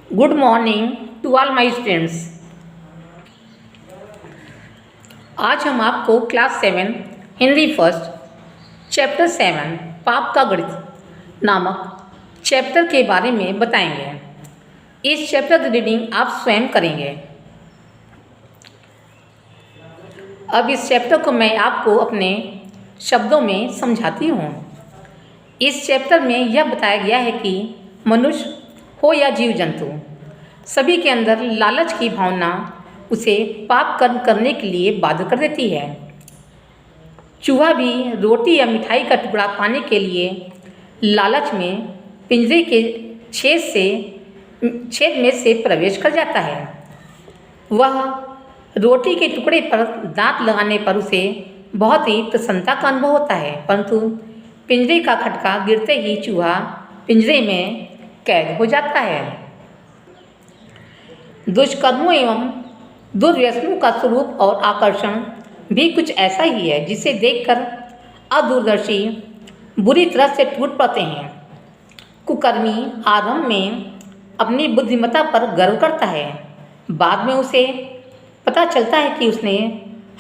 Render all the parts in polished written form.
Good morning to all my students. आज हम आपको क्लास 7 हिंदी फर्स्ट चैप्टर 7 पाप का गणित नामक चैप्टर के बारे में बताएंगे। इस चैप्टर की रीडिंग आप स्वयं करेंगे। अब इस चैप्टर को मैं आपको अपने शब्दों में समझाती हूँ। इस चैप्टर में यह बताया गया है कि मनुष्य हो या जीव जंतु, सभी के अंदर लालच की भावना उसे पाप कर्म करने के लिए बाध्य कर देती है। चूहा भी रोटी या मिठाई का टुकड़ा पाने के लिए लालच में पिंजरे के छेद में से प्रवेश कर जाता है। वह रोटी के टुकड़े पर दांत लगाने पर उसे बहुत ही प्रसन्नता का अनुभव होता है, परंतु पिंजरे का खटका गिरते ही चूहा पिंजरे में कैद हो जाता है। दुष्कर्मों एवं दुर्व्यसनों का स्वरूप और आकर्षण भी कुछ ऐसा ही है, जिसे देखकर अदूरदर्शी बुरी तरह से टूट पड़ते हैं। कुकर्मी आरंभ में अपनी बुद्धिमत्ता पर गर्व करता है, बाद में उसे पता चलता है कि उसने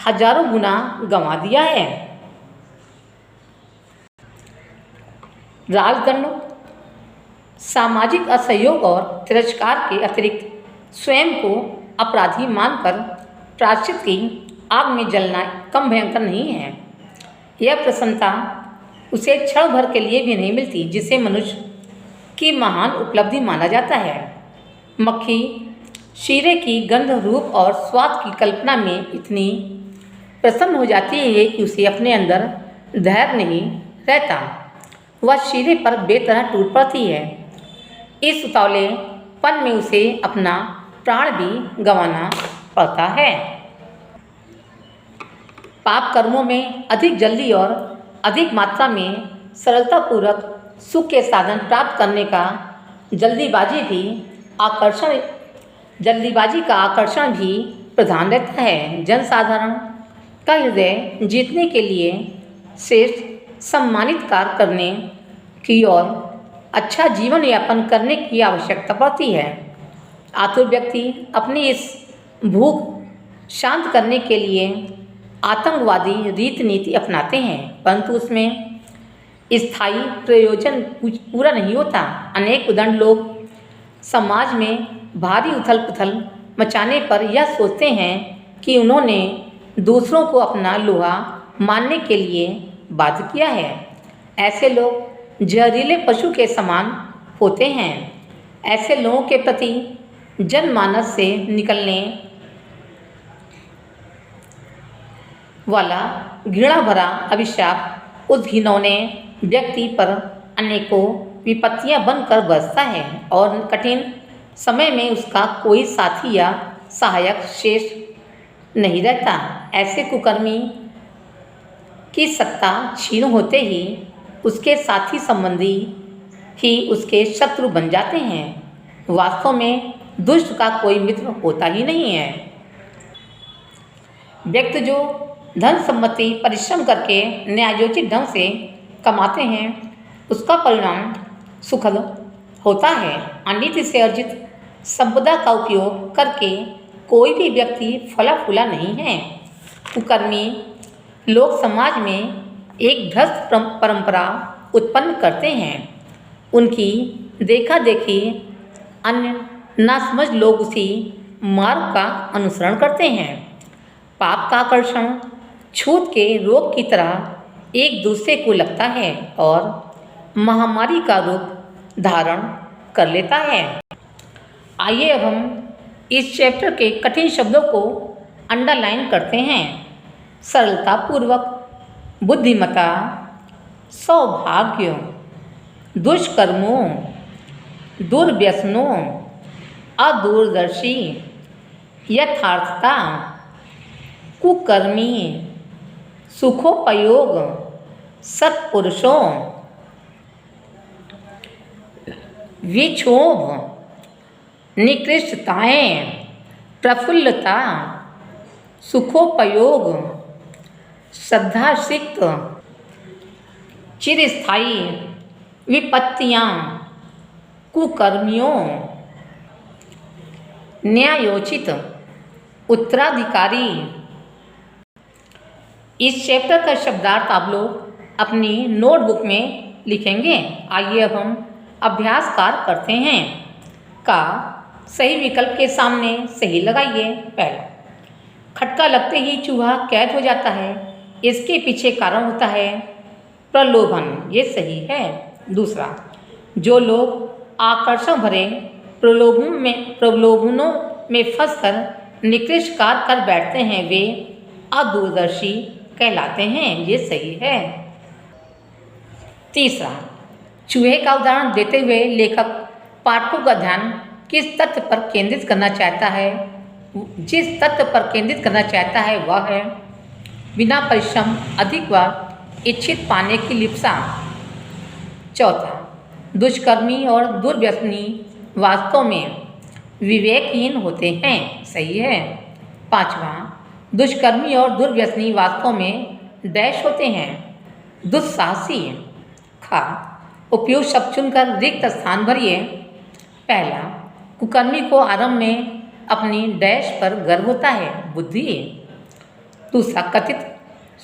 हजारों गुना गंवा दिया है। राजदंड सामाजिक असहयोग और तिरस्कार के अतिरिक्त स्वयं को अपराधी मानकर प्रायश्चित की आग में जलना कम भयंकर नहीं है। यह प्रसन्नता उसे क्षण भर के लिए भी नहीं मिलती, जिसे मनुष्य की महान उपलब्धि माना जाता है। मक्खी शीरे की गंध, रूप और स्वाद की कल्पना में इतनी प्रसन्न हो जाती है कि उसे अपने अंदर धैर्य नहीं रहता। वह शीरे पर बेतरह टूट पड़ती है। इस उतावलेपन में उसे अपना प्राण भी गंवाना पड़ता है। पाप कर्मों में अधिक जल्दी और अधिक मात्रा में सरलतापूर्वक सुख के साधन प्राप्त करने का जल्दीबाजी का आकर्षण भी प्रधान रहता है। जनसाधारण का हृदय जीतने के लिए श्रेष्ठ सम्मानित कार्य करने की और अच्छा जीवन यापन करने की आवश्यकता पड़ती है। आतुर व्यक्ति अपनी इस भूख शांत करने के लिए आतंकवादी रीति नीति अपनाते हैं, परंतु उसमें स्थायी प्रयोजन पूरा नहीं होता। अनेक उद्दंड लोग समाज में भारी उथल पुथल मचाने पर यह सोचते हैं कि उन्होंने दूसरों को अपना लोहा मानने के लिए बाध्य किया है। ऐसे लोग जहरीले पशु के समान होते हैं। ऐसे लोगों के प्रति जनमानस से निकलने वाला घृणा भरा अभिशाप उस घिनौने व्यक्ति पर अनेकों विपत्तियां बनकर बरसता है और कठिन समय में उसका कोई साथी या सहायक शेष नहीं रहता। ऐसे कुकर्मी की सत्ता क्षीण होते ही उसके साथी संबंधी ही उसके शत्रु बन जाते हैं। वास्तव में दुष्ट का कोई मित्र होता ही नहीं है। व्यक्ति जो धन संपत्ति परिश्रम करके न्यायोचित ढंग से कमाते हैं, उसका परिणाम सुखद होता है। अनीति से अर्जित संपदा का उपयोग करके कोई भी व्यक्ति फला फूला नहीं है। कुकर्मी लोग समाज में एक भ्रष्ट परंपरा उत्पन्न करते हैं। उनकी देखा देखी अन्य नासमझ लोग उसी मार्ग का अनुसरण करते हैं। पाप का आकर्षण छूत के रोग की तरह एक दूसरे को लगता है और महामारी का रूप धारण कर लेता है। आइए अब हम इस चैप्टर के कठिन शब्दों को अंडरलाइन करते हैं। सरलतापूर्वक, बुद्धिमत्ता, सौभाग्य, दुष्कर्मों, दुर्व्यसनों, अदूरदर्शी, यथार्थता, कुकर्मी, सुखोपयोग, सत्पुरुषों, विक्षोभ, निकृष्टताएं, प्रफुल्लता, सुखोपयोग, श्रद्धासिक्त, चिरस्थायी विपत्तियां, कुकर्मियों, न्यायोचित उत्तराधिकारी। इस चैप्टर का शब्दार्थ आप लोग अपनी नोटबुक में लिखेंगे। आइए अब हम अभ्यास कार्य करते हैं। का सही विकल्प के सामने सही लगाइए। पहला, खटका लगते ही चूहा कैद हो जाता है, इसके पीछे कारण होता है प्रलोभन, ये सही है। दूसरा, जो लोग आकर्षण भरे प्रलोभनों में फंसकर निकृष्ट कार्य कर बैठते हैं वे अदूरदर्शी कहलाते हैं, ये सही है। तीसरा, चूहे का उदाहरण देते हुए लेखक पाठकों का ध्यान किस तथ्य पर केंद्रित करना चाहता है? जिस तथ्य पर केंद्रित करना चाहता है वह है बिना परिश्रम अधिक व इच्छित पाने की लिप्सा। चौथा, दुष्कर्मी और दुर्व्यसनी वास्तव में विवेकहीन होते हैं, सही है। पांचवा, दुष्कर्मी और दुर्व्यसनी वास्तव में डैश होते हैं दुस्साहसी। खा, उपयुक्त शब्द चुनकर रिक्त स्थान भरिए। पहला, कुकर्मी को आरंभ में अपनी डैश पर गर्व होता है बुद्धि। दूसरा, कथित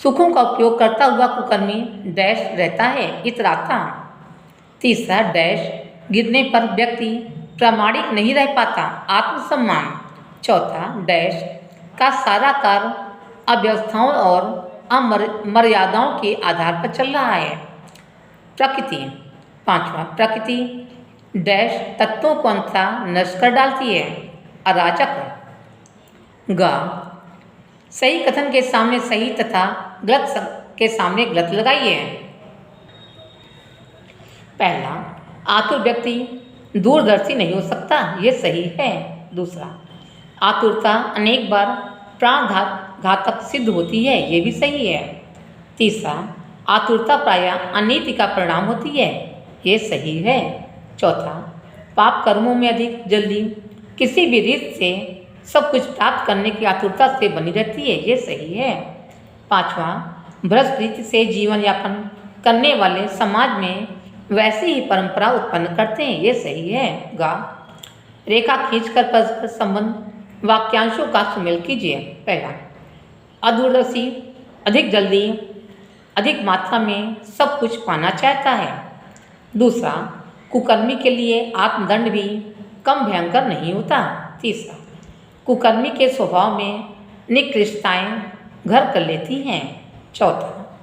सुखों का उपयोग करता हुआ कुकर्मी डैश रहता है इतराता। तीसरा, डैश गिरने पर व्यक्ति प्रामाणिक नहीं रह पाता आत्मसम्मान। चौथा, डैश का सारा कार्य अव्यवस्थाओं और अमर्यादाओं के आधार पर चल रहा है प्रकृति। पांचवा, प्रकृति डैश तत्वों को अंततः नष्ट कर डालती है अराजक। ग, सही कथन के सामने सही तथा गलत के सामने गलत लगाइए। पहला, आतुर व्यक्ति दूरदर्शी नहीं हो सकता, ये सही है। दूसरा, आतुरता अनेक बार प्राण घातक सिद्ध होती है, ये भी सही है। तीसरा, आतुरता प्रायः अनीति का परिणाम होती है, ये सही है। चौथा, पाप कर्मों में अधिक जल्दी किसी भी रीत से सब कुछ प्राप्त करने की आतुरता से बनी रहती है, ये सही है। पांचवा, भ्रष्ट रीति से जीवन यापन करने वाले समाज में वैसी ही परंपरा उत्पन्न करते हैं, ये सही है। गा, रेखा खींचकर परस्पर संबंध वाक्यांशों का सुमेल कीजिए। पहला, अदूरदर्शी अधिक जल्दी अधिक मात्रा में सब कुछ पाना चाहता है। दूसरा, कुकर्मी के लिए आत्मदंड भी कम भयंकर नहीं होता। तीसरा, कुकर्मी के स्वभाव में निकृष्टताएं घर कर लेती हैं। चौथा,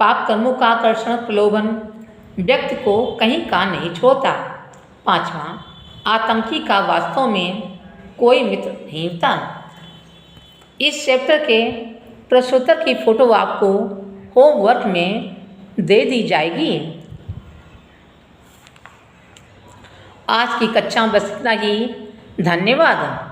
पाप कर्मों का आकर्षण प्रलोभन व्यक्ति को कहीं का नहीं छोड़ता। पांचवा, आतंकी का वास्तव में कोई मित्र नहीं होता। इस चैप्टर के प्रश्नोत्तर की फोटो आपको होमवर्क में दे दी जाएगी। आज की कक्षा में बस इतना ही। धन्यवाद।